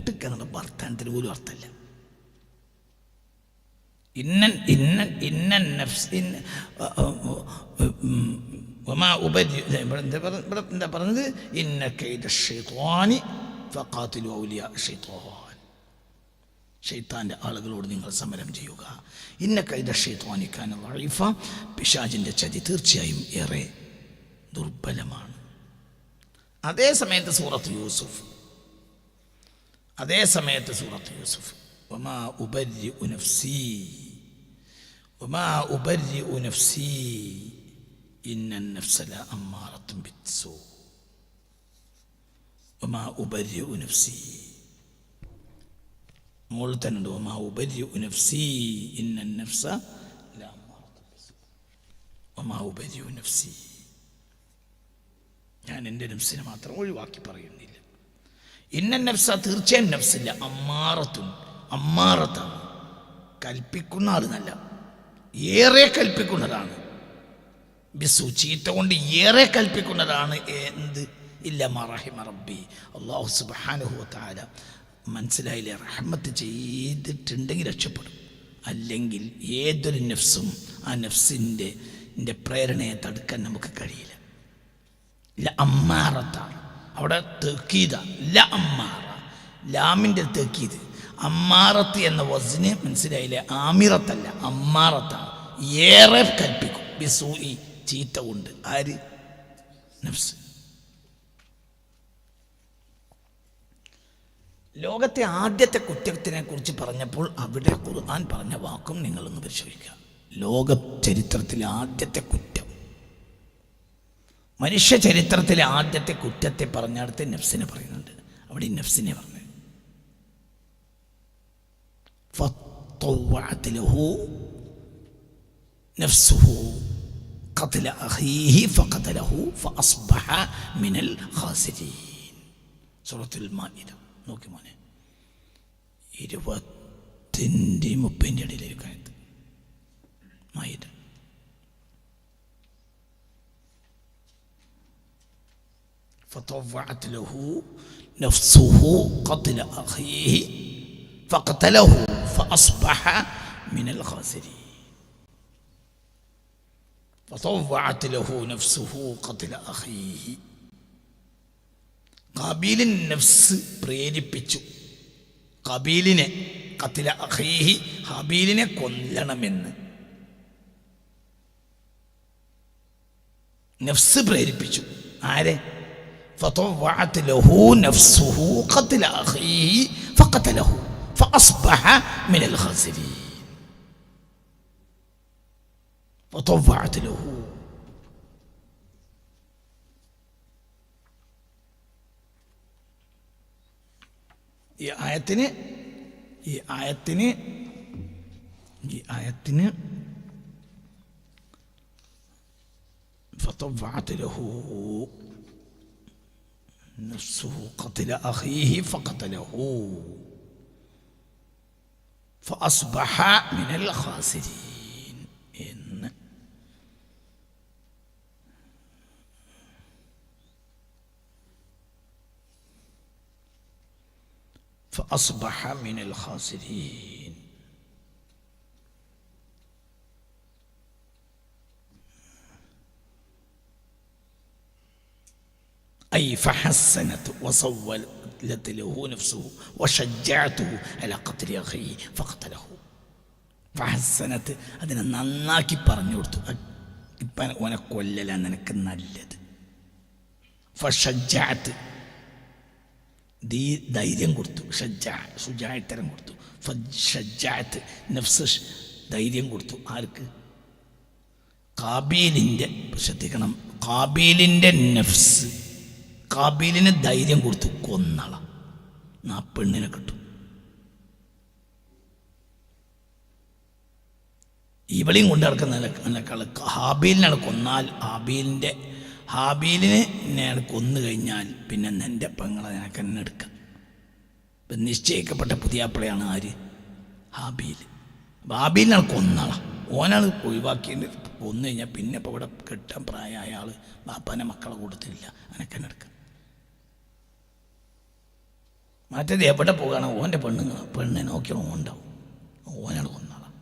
കേട്ടിക്ക എന്നുള്ള വർത്തമാനത്തിന് പോലും അർത്ഥമില്ല. എന്താ പറഞ്ഞത്? ഇന്ന കൈദ ശൈത്വാനി ഫഖാതിലു ഔലിയാ ശൈത്വാൻ. ശൈത്താൻ്റെ ആളുകളോട് നിങ്ങൾ സമരം ചെയ്യുക. ഇന്ന കൈദ ശൈത്വാനി കാന ദഈഫ. പിശാചിൻ്റെ ചതി തീർച്ചയായും ഏറെ ദുർബലമാണ്. അതേ സമയത്ത് സൂറത്ത് യൂസുഫ് വമാ ഉബരിഉ നഫ്സി ഇന്നൻ നഫ്സ ലഅമ്മാറത്തുൻ ബിസ്സൂ. വമാ ഉബരിഉ നഫ്സി മോൾ തന്നെ വമാ ഉബരിഉ നഫ്സി ഇന്നൻ നഫ്സ ലഅമ്മാറത്തുൻ ബിസ്സൂ. വമാ ഉബരിഉ നഫ്സി, ഞാൻ എൻ്റെ നഫ്സിനെ മാത്രം ഒഴിവാക്കി പറയുന്നില്ല. ഇന്നൻ നഫ്സ, തീർച്ചയായും നഫ്സില്ല, അമ്മാറത്താണ്, കൽപ്പിക്കുന്ന ആളെന്നല്ല, ഏറെ കൽപ്പിക്കുന്നതാണ്. ബിസു, ചീത്ത കൊണ്ട് ഏറെ കൽപ്പിക്കുന്നതാണ്. എന്ത്? ഇല്ല മാ റഹിമ റബ്ബി. അല്ലാഹു സുബ്ഹാനഹു വ തആല മനസ്സിലായില്ലേ, റഹ്മത്ത് ചെയ്തിട്ടുണ്ടെങ്കിൽ രക്ഷപ്പെടും. അല്ലെങ്കിൽ ഏതൊരു നഫ്സും ആ നഫ്സിൻ്റെ പ്രേരണയെ തടുക്കാൻ നമുക്ക് കഴിയില്ല. അമ്മാറത്താണ് അവിടെ തെക്കീത. അമ്മാറ, ലാമിൻ്റെ തെക്കീത്. അമ്മാറത്ത് എന്ന വസ്ന് മനസ്സിലായില്ലേ, ആമിറത്തല്ല, അമ്മാറത്താണ്. ഏറെ കൽപ്പിക്കും ബിസൂഇ, ചീത്ത കൊണ്ട്. ആര്? നഫ്സ്. ലോകത്തെ ആദ്യത്തെ കുറ്റത്തിനെ കുറിച്ച് പറഞ്ഞപ്പോൾ അവിടെ ഖുർആൻ പറഞ്ഞ വാക്കും നിങ്ങളൊന്ന് പരിശോധിക്കുക. ലോക ചരിത്രത്തിലെ ആദ്യത്തെ കുറ്റം, മനുഷ്യ ചരിത്രത്തിലെ ആദ്യത്തെ കുറ്റത്തെ പറഞ്ഞടുത്ത് നഫ്സിനെ പറയുന്നുണ്ട്. അവിടെ നഫ്സിനെ പറഞ്ഞു. ഫത്തവഅത് ലഹു നഫ്സുഹു ഖത്ല അഖീഹി ഫഖതലഹു ഫഅസ്ബഹ മിനൽ ഖാസിരീൻ. സൂറത്തുൽ മാഇദ നോക്കി മോനെ, 20-30 ഇടയിലേക്ക് മാഇദ. فطوعت له نفسه قتل أخيه فقتله فأصبح من الخاسرين. فطوعت له نفسه قتل أخيه. ഖാബീലിൻ നഫ്സ് പ്രേരിപ്പിച്ചു ഖാബീലിനെ ഖത്ല അഖീഹി, ഹാബീലിനെ കൊല്ലണമെന്ന് നഫ്സ് പ്രേരിപ്പിച്ചു. ആരെ? فطوعت له نفسه قتل أخيه فقتله فأصبح من الخاسرين. فطوعت له. ഈ ആയത്തിന് فطوعت له نفسه قتل أخيه فقتله فأصبح من الخاسرين. فأصبح من الخاسرين. أي فحسنت وسولت له نفسه وشجعته على قتل أخيه فقتله. فحسنت, അതിനെ നന്നാക്കി പറഞ്ഞു കൊടുത്തു. ഇപ്പം ഓനെ കൊല്ലലാണ് നിനക്ക് നല്ലത്. ഫഷജ്ജഅത്ത്, ധൈര്യം കൊടുത്തു. ശുജാഅത്തരം കൊടുത്തു. ഫഷജ്ജഅത്ത്, നഫ്സ് ധൈര്യം കൊടുത്തു. ആർക്ക്? ഖാബീലിൻ്റെ, ശ്രദ്ധിക്കണം, ഖാബീലിൻ്റെ നഫ്സ് ഖാബീലിന് ധൈര്യം കൊടുത്തു. കൊന്നള, ആ പെണ്ണിനെ കിട്ടും. ഇവളെയും കൊണ്ട് നടക്കുന്നതിനേക്കാൾ ഹാബീലിനാണ് കൊന്നാൽ, ഹാബീലിനെ കൊന്നു കഴിഞ്ഞാൽ പിന്നെ എൻ്റെ പെങ്ങളെ നിനക്ക് തന്നെ എടുക്കാം. ഇപ്പം നിശ്ചയിക്കപ്പെട്ട പുതിയാപ്പിളയാണ് ആര്? ഹാബീൽ. ഹാബീലിനാണ് കൊന്നള, ഓനാണ് ഒഴിവാക്കിയത്. കൊന്നു കഴിഞ്ഞാൽ പിന്നെ ഇപ്പോൾ ഇവിടെ കെട്ടാൻ പ്രായമായ ആൾ ബാപ്പാനെ മക്കളെ കൊടുത്തില്ല, നിനക്ക് തന്നെ എടുക്കാം. മറ്റേത് എവിടെ പോകണം ഓൻ്റെ പെണ്ണിനെ നോക്കിയാൽ ഓണ്ടാവും, ഓനാണ് കൊന്നാളാം.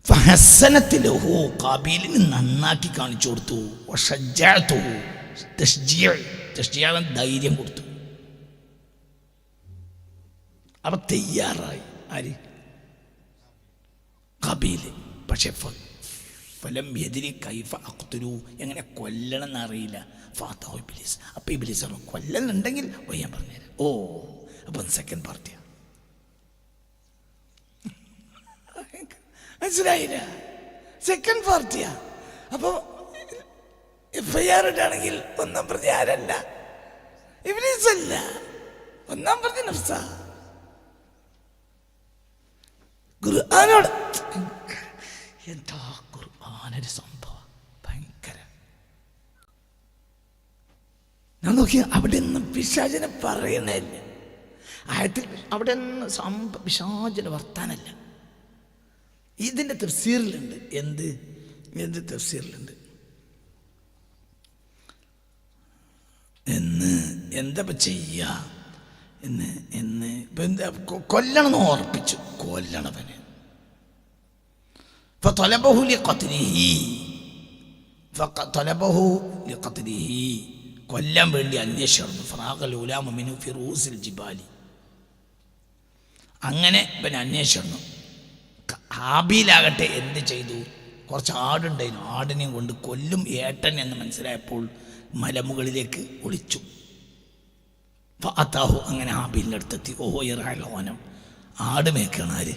ഫഹസനത്തിലഹു കാബീലിന് നന്നാക്കി കാണിച്ചു കൊടുത്തു. ധൈര്യം കൊടുത്തു. അവ തയ്യാറായി ആര്? കാബീല്. പക്ഷെ ഫലം എതിരി കൈഫ അഖ്തുലു, എങ്ങനെ കൊല്ലണം എന്നറിയില്ല. ഫാത്താഹു ഇബ്ലീസ്. അപ്പം ഇബ്ലീസ് പറഞ്ഞു കൊല്ലലുണ്ടെങ്കിൽ ഞാൻ പറഞ്ഞുതരാം. ഓ അപ്പം സെക്കൻഡ് പാർട്ടിയാ. മനസ്സിലായില്ല? സെക്കൻഡ് പാർട്ടിയാ. അപ്പോൾ FIR ഇട്ടാണെങ്കിൽ ഒന്നാം പ്രതി ആരല്ല? ഇബ്ലീസ് അല്ല, ഒന്നാം പ്രതി നഫ്സാ. ഖുർആനോട് എന്താ ഖുർആനൊരു സംഭവം ഭയങ്കര. ഞാൻ നോക്കി അവിടെ നിന്ന് പിശാചിനെ പറയണില്ല ആയത്തിൽ. അവിടെ നിന്ന് പിശാചിനെ വർത്താനല്ല. ഇതിൻ്റെ തഫ്സീറിലുണ്ട്. എന്ത് തഫ്സീറിലുണ്ട് എന്താ ചെയ്യുക എന്ന് ഇപ്പം എന്താ കൊല്ലണമെന്ന് ഓർപ്പിച്ചു. കൊല്ലണവന് കൊല്ലാൻ വേണ്ടി അന്വേഷിച്ചു. അങ്ങനെ ഇവൻ അന്വേഷിച്ചു. ഹാബീലാകട്ടെ എന്ത് ചെയ്തു? കുറച്ച് ആടുണ്ടായിരുന്നു. ആടിനെയും കൊണ്ട് കൊല്ലും ഏട്ടൻ എന്ന് മനസ്സിലായപ്പോൾ മലമുകളിലേക്ക് ഒളിച്ചു. ഫഅതാഹു, അങ്ങനെ ഹാബീലിൻ്റെ അടുത്തെത്തി. ഓഹോ ഇറാലോനം, ആട് മേക്കാണ് ആര്?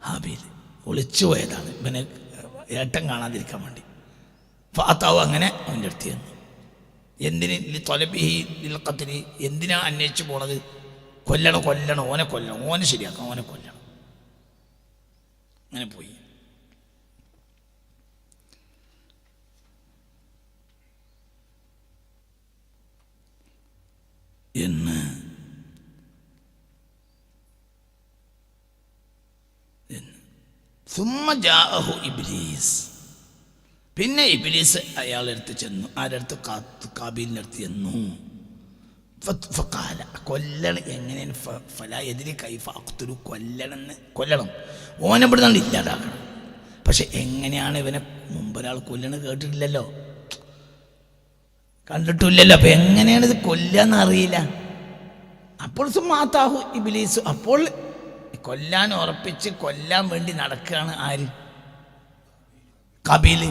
ഹാബീൽ. ഒളിച്ചു പോയതാണ് ഇവനെ ഏട്ടൻ കാണാതിരിക്കാൻ വേണ്ടി. ഫഅതാഹു, അങ്ങനെ അവൻ്റെ അടുത്ത് ചെന്നു. എന്തിന്? തൊലബിഹി ഖത്ലി, എന്തിനാ അന്വേഷിച്ചു പോണത്? കൊല്ലണം, ഓനെ കൊല്ലണം, ഓനെ ശരിയാക്കണം, ഓനെ കൊല്ലണം. അങ്ങനെ പോയി. എന്ന് സുമ്മ ജാഅഹു ഇബ്ലീസ്, പിന്നെ ഇബ്ലീസ് അയാളെടുത്ത് ചെന്നു. ആരടുത്ത്? കാബീലിൻ്റെ അടുത്ത് ചെന്നു. ഫഖാല, കൊല്ലണം എങ്ങനെയാണ്? ഫലാ എതിരി കൈഫ അഖ്തുലു, കൊല്ലണം, ഓനെ ഇവിടെ നിന്ന് ഇല്ലാതാക്കണം. പക്ഷെ എങ്ങനെയാണ്? ഇവനെ മുമ്പൊരാൾ കൊല്ലണം കേട്ടിട്ടില്ലല്ലോ, കണ്ടിട്ടില്ലല്ലോ. അപ്പം എങ്ങനെയാണ് ഇത് കൊല്ലാന്ന് അറിയില്ല. അപ്പോൾ സുമാതാഹു ഇബ്ലീസ്, അപ്പോൾ കൊല്ലാൻ ഉറപ്പിച്ച് കൊല്ലാൻ വേണ്ടി നടക്കുകയാണ് ആര്? കാബീല്.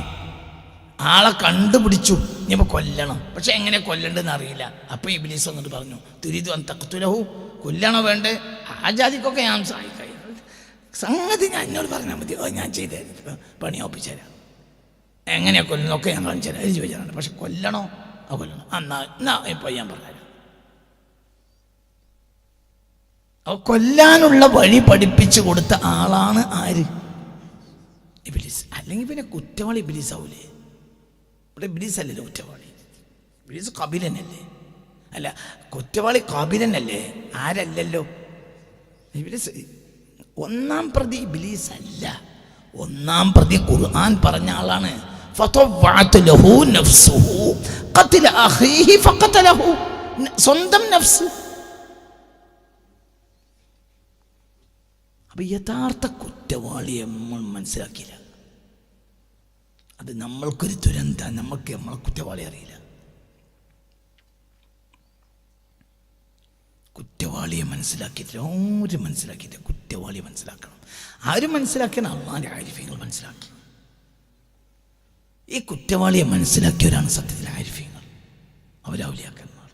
ആളെ കണ്ടുപിടിച്ചു, ഇനിയിപ്പോൾ കൊല്ലണം. പക്ഷെ എങ്ങനെ കൊല്ലണ്ടെന്ന് അറിയില്ല. അപ്പോൾ ഇബ്ലീസ് വന്നിട്ട് പറഞ്ഞു, തുരീദു അൻ തഖ്തുലഹു, കൊല്ലണോ വേണ്ടേ? ആ ജാതിക്കൊക്കെ ഞാൻ സഹായിക്കാം, സംഗതി ഞാൻ എന്നോട് പറഞ്ഞാൽ മതി, ഞാൻ ചെയ്ത് പണി ഒപ്പിച്ചുതരാം. എങ്ങനെയാണ് കൊല്ലണമൊക്കെ ഞാൻ കാണിച്ചു തരാം. എഴുതി വെച്ചാൽ. പക്ഷെ കൊല്ലണോ? കൊല്ലണം. എന്നാ ഇപ്പോൾ ഞാൻ പറഞ്ഞുതരാം. കൊല്ലാനുള്ള വഴി പഠിപ്പിച്ചു കൊടുത്ത ആളാണ് ആര്? ഇബ്ലീസ്. അല്ലെങ്കിൽ പിന്നെ കുറ്റവാളി ഇബ്ലീസ് ആവൂലേ? ഇവിടെ ഇബ്ലീസ് അല്ലല്ലോ കുറ്റവാളി, ഇബ്ലീസ് കാബീലനല്ലേ? അല്ല, കുറ്റവാളി കാബീലനല്ലേ? ആരല്ലല്ലോ? ഇബ്ലീസ് ഒന്നാം പ്രതി ഇബ്ലീസ് അല്ല. ഒന്നാം പ്രതി ഖുർആൻ പറഞ്ഞ ആളാണ്. സ്വന്തം നഫ്സ്. അപ്പൊ യഥാർത്ഥ കുറ്റവാളിയെ നമ്മൾ മനസ്സിലാക്കിയില്ല. അത് നമ്മൾക്കൊരു ദുരന്തം. നമ്മളെ കുറ്റവാളി അറിയില്ല. കുറ്റവാളിയെ മനസ്സിലാക്കിയിട്ടില്ല. ആരും മനസ്സിലാക്കിയില്ല. കുറ്റവാളിയെ മനസ്സിലാക്കണം. ആരും മനസ്സിലാക്കിയാണ് അള്ളാന്റെ ആരിഫ്യങ്ങൾ മനസ്സിലാക്കി. ഈ കുറ്റവാളിയെ മനസ്സിലാക്കിയവരാണ് സത്യത്തിൽ ആരിഫ്യങ്ങൾ, അവരൗലിയാക്കന്മാർ.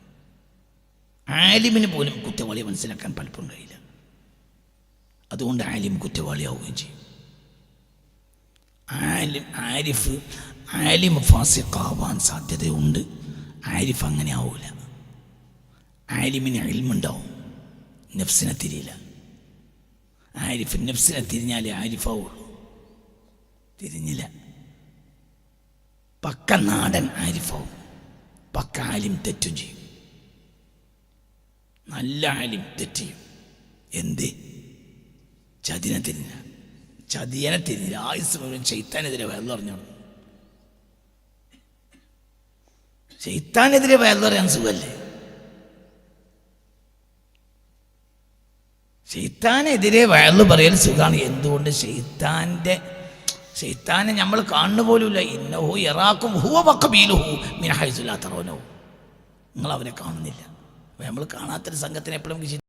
ആലിമിന് പോലും കുറ്റവാളിയെ മനസ്സിലാക്കാൻ പലപ്പോഴും കഴിയില്ല. അതുകൊണ്ട് ആലിം കുറ്റവാളിയാവുകയും ചെയ്യും. ആലിം ഫാസിഖാവാൻ സാധ്യതയുണ്ട്. ആരിഫ് അങ്ങനെ ആവൂല. ആലിമിന് ഇൽമുണ്ടാവും, നഫ്സിനെ തിരിയില്ല. ആരിഫ് നഫ്സിനെ തിരിഞ്ഞാലേ ആരിഫാവുള്ളൂ. തിരിഞ്ഞില്ല. പക്ക നാടൻ ആരിഫാവും. പക്ക ആലിം തെറ്റും ചെയ്യും. നല്ല ആലിം തെറ്റ് ചെയ്യും. എന്ത്? ചതിയനെ തിരിഞ്ഞില്ല. ആയുസ് മുഴുവൻ ശൈത്താനെതിരെ വയറിഞ്ഞോളൂ. ശൈത്താനെതിരെ വയറിയാൻ സുഖല്ലേ? ശൈത്താനെതിരെ വയറു പറയൽ സുഖമാണ്. എന്തുകൊണ്ട്? ശൈത്താനെ നമ്മൾ കാണുന്ന പോലുമില്ല. ഇന്നഹു യറാക്കും ഹുവ വഖബീലുഹു മിൻ ഹൈസു ലാ തറൂനഹു. നിങ്ങൾ അവരെ കാണുന്നില്ല. നമ്മൾ കാണാത്തൊരു സംഘത്തിനെ എപ്പോഴും